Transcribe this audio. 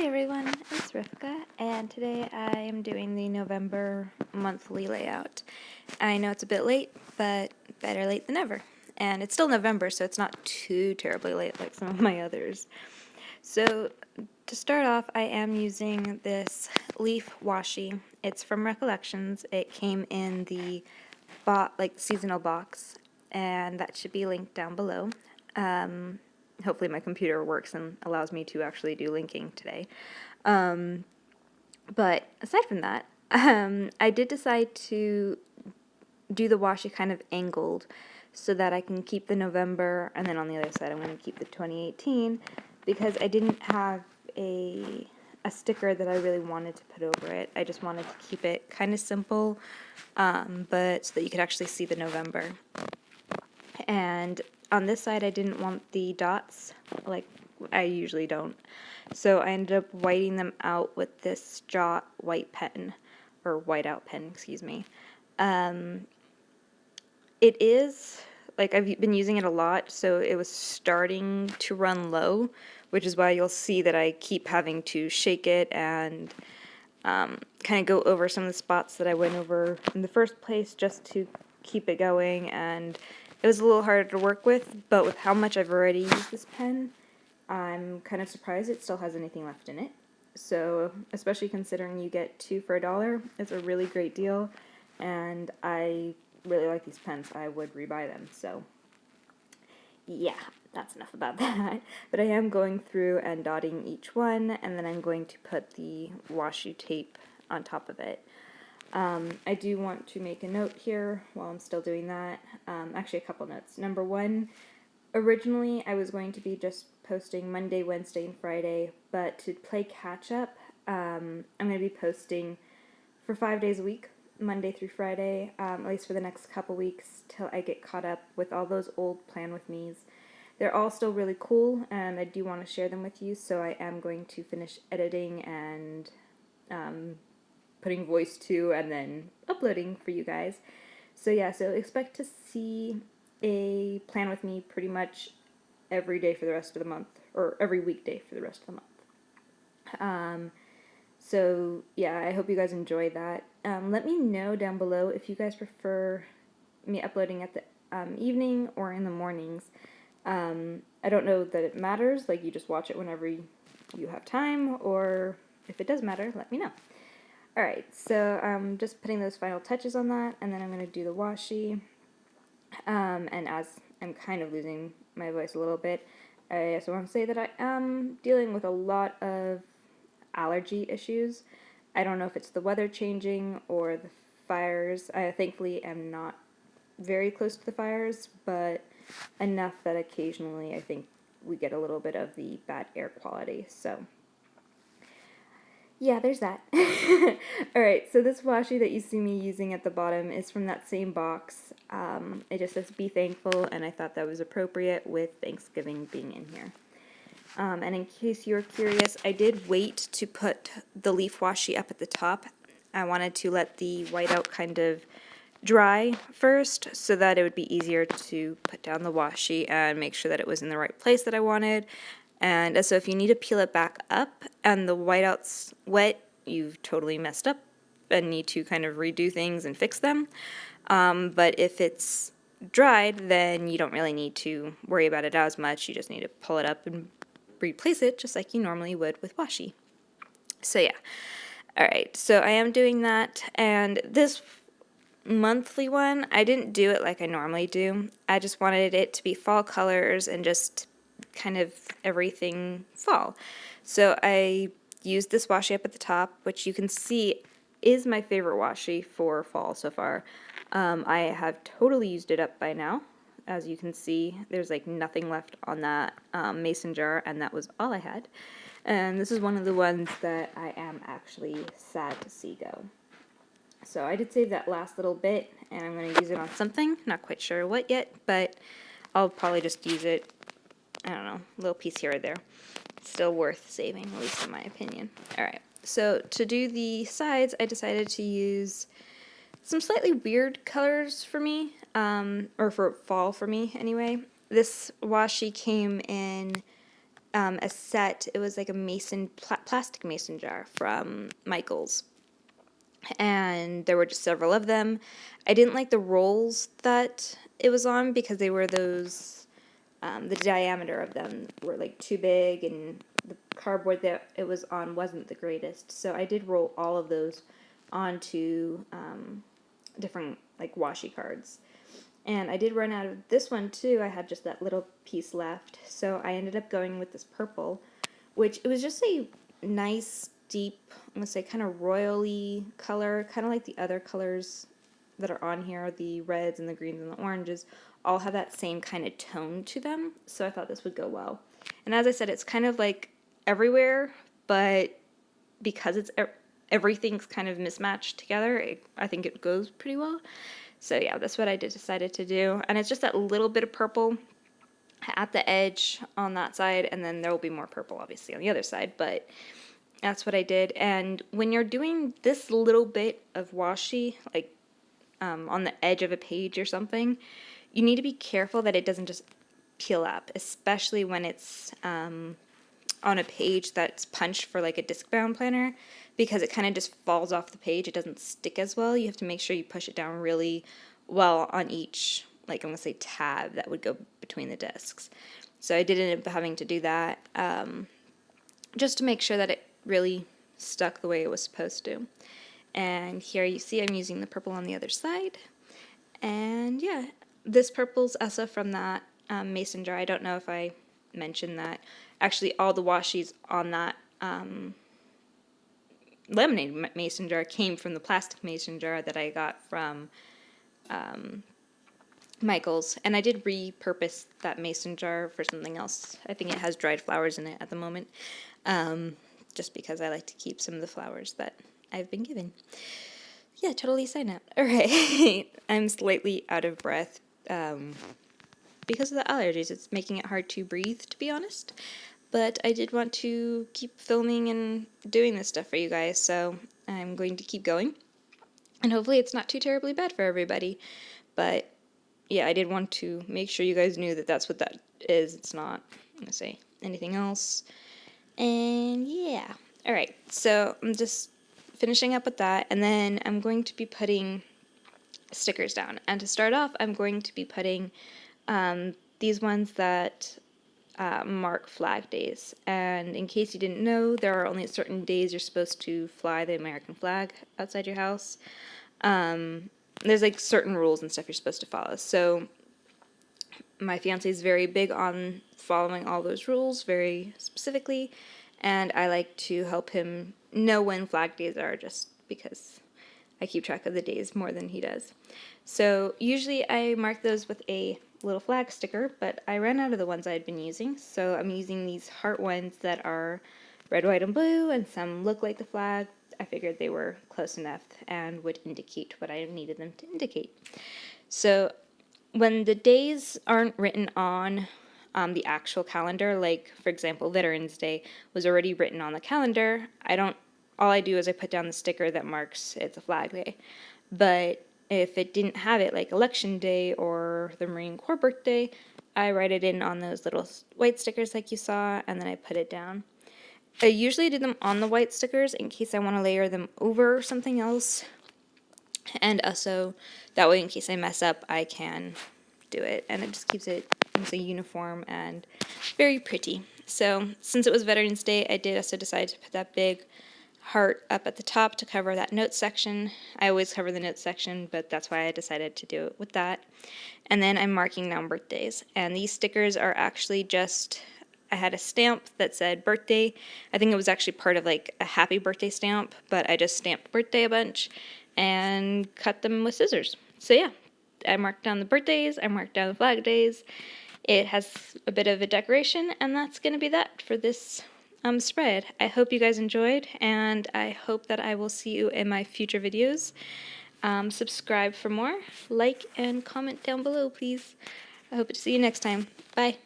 Hi everyone, it's Rivka, and today I am doing the November monthly layout. I know it's a bit late, but better late than never. And it's still November, so it's not too terribly late like some of my others. So to start off, I am using this leaf washi. It's from Recollections. It came in the seasonal box, and that should be linked down below. Hopefully my computer works and allows me to actually do linking today. But aside from that, I did decide to do the washi kind of angled so that I can keep the November, and then on the other side I'm going to keep the 2018, because I didn't have a sticker that I really wanted to put over it. I just wanted to keep it kind of simple, but so that you could actually see the November. And on this side I didn't want the dots like I usually don't. So I ended up whiting them out with this Jot white pen, or whiteout pen, excuse me. It is, like, I've been using it a lot, so it was starting to run low, which is why you'll see that I keep having to shake it and kind of go over some of the spots that I went over in the first place just to keep it going, and it was a little harder to work with, but with how much I've already used this pen, I'm kind of surprised it still has anything left in it. So, especially considering you get 2 for $1, it's a really great deal, and I really like these pens. I would rebuy them, so yeah, that's enough about that. But I am going through and dotting each one, and then I'm going to put the washi tape on top of it. I do want to make a note here while I'm still doing that. Actually, a couple notes. Number one, originally I was going to be just posting Monday, Wednesday, and Friday, but to play catch up, I'm going to be posting for 5 days a week, Monday through Friday, at least for the next couple weeks till I get caught up with all those old Plan With Me's. They're all still really cool, and I do want to share them with you, so I am going to finish editing and putting voice to and then uploading for you guys. So yeah, so expect to see a Plan With Me pretty much every day for the rest of the month, or every weekday for the rest of the month. So yeah, I hope you guys enjoy that. Let me know down below if you guys prefer me uploading at the evening or in the mornings. I don't know that it matters, like you just watch it whenever you have time, or if it does matter, let me know. Alright, so I'm just putting those final touches on that, and then I'm going to do the washi. And as I'm kind of losing my voice a little bit, I also want to say that I am dealing with a lot of allergy issues. I don't know if it's the weather changing or the fires. I thankfully am not very close to the fires, but enough that occasionally I think we get a little bit of the bad air quality. So yeah, there's that. Alright, so this washi that you see me using at the bottom is from that same box. It just says Be Thankful, and I thought that was appropriate with Thanksgiving being in here. And in case you're curious, I did wait to put the leaf washi up at the top. I wanted to let the whiteout kind of dry first so that it would be easier to put down the washi and make sure that it was in the right place that I wanted. And so if you need to peel it back up and the whiteout's wet, you've totally messed up and need to kind of redo things and fix them. But if it's dried, then you don't really need to worry about it as much. You just need to pull it up and replace it just like you normally would with washi. So yeah. Alright, so I am doing that, and this monthly one, I didn't do it like I normally do. I just wanted it to be fall colors and just kind of everything fall. So I used this washi up at the top, which you can see is my favorite washi for fall so far. I have totally used it up by now. As you can see, there's like nothing left on that mason jar, and that was all I had. And this is one of the ones that I am actually sad to see go. So I did save that last little bit, and I'm going to use it on something. Not quite sure what yet, but I'll probably just use it, I don't know, a little piece here or there. It's still worth saving, at least in my opinion. Alright, so to do the sides, I decided to use some slightly weird colors for me, or for fall for me anyway. This washi came in a set. It was like a plastic mason jar from Michael's, and there were just several of them. I didn't like the rolls that it was on because they were those, the diameter of them were like too big, and the cardboard that it was on wasn't the greatest. So I did roll all of those onto different like washi cards. And I did run out of this one too. I had just that little piece left. So I ended up going with this purple, which it was just a nice, deep, I'm going to say kind of royally color, kind of like the other colors that are on here, the reds and the greens and the oranges, all have that same kind of tone to them. So I thought this would go well. And as I said, it's kind of like everywhere, but because it's everything's kind of mismatched together, I think it goes pretty well. So yeah, that's what I decided to do. And it's just that little bit of purple at the edge on that side, and then there will be more purple obviously on the other side, but that's what I did. And when you're doing this little bit of washi, like on the edge of a page or something, you need to be careful that it doesn't just peel up, especially when it's on a page that's punched for like a disc bound planner, because it kind of just falls off the page. It doesn't stick as well. You have to make sure you push it down really well on each, like I'm going to say, tab that would go between the discs. So I did end up having to do that just to make sure that it really stuck the way it was supposed to. And here you see I'm using the purple on the other side. And yeah, this purple's also from that mason jar. I don't know if I mentioned that. Actually, all the washi's on that lemonade mason jar came from the plastic mason jar that I got from Michael's. And I did repurpose that mason jar for something else. I think it has dried flowers in it at the moment, just because I like to keep some of the flowers that I've been given. Yeah, totally sign up. All right. I'm slightly out of breath because of the allergies. It's making it hard to breathe, to be honest. But I did want to keep filming and doing this stuff for you guys, so I'm going to keep going. And hopefully it's not too terribly bad for everybody. But yeah, I did want to make sure you guys knew that that's what that is. It's not, I'm going to say, anything else. And yeah. All right, so I'm just finishing up with that, and then I'm going to be putting stickers down. And to start off, I'm going to be putting these ones that mark flag days. And in case you didn't know, there are only certain days you're supposed to fly the American flag outside your house. There's like certain rules and stuff you're supposed to follow. So my fiance is very big on following all those rules very specifically, and I like to help him know when flag days are, just because I keep track of the days more than he does. So usually I mark those with a little flag sticker, but I ran out of the ones I had been using, so I'm using these heart ones that are red, white, and blue, and some look like the flag. I figured they were close enough and would indicate what I needed them to indicate. So when the days aren't written on the actual calendar, like for example Veterans Day was already written on the calendar, all I do is I put down the sticker that marks it's a flag day. But if it didn't have it, like Election Day or the Marine Corps birthday, I write it in on those little white stickers like you saw, and then I put it down. I usually do them on the white stickers in case I want to layer them over something else, and also that way in case I mess up I can do it, and it just keeps it uniform and very pretty. So since it was Veterans Day, I did also decide to put that big heart up at the top to cover that notes section. I always cover the notes section, but that's why I decided to do it with that. And then I'm marking down birthdays, and these stickers are actually just, I had a stamp that said birthday. I think it was actually part of like a happy birthday stamp, but I just stamped birthday a bunch and cut them with scissors. So yeah, I marked down the birthdays, I marked down the flag days. It has a bit of a decoration, and that's going to be that for this spread. I hope you guys enjoyed, and I hope that I will see you in my future videos. Subscribe for more, like, and comment down below, please. I hope to see you next time. Bye.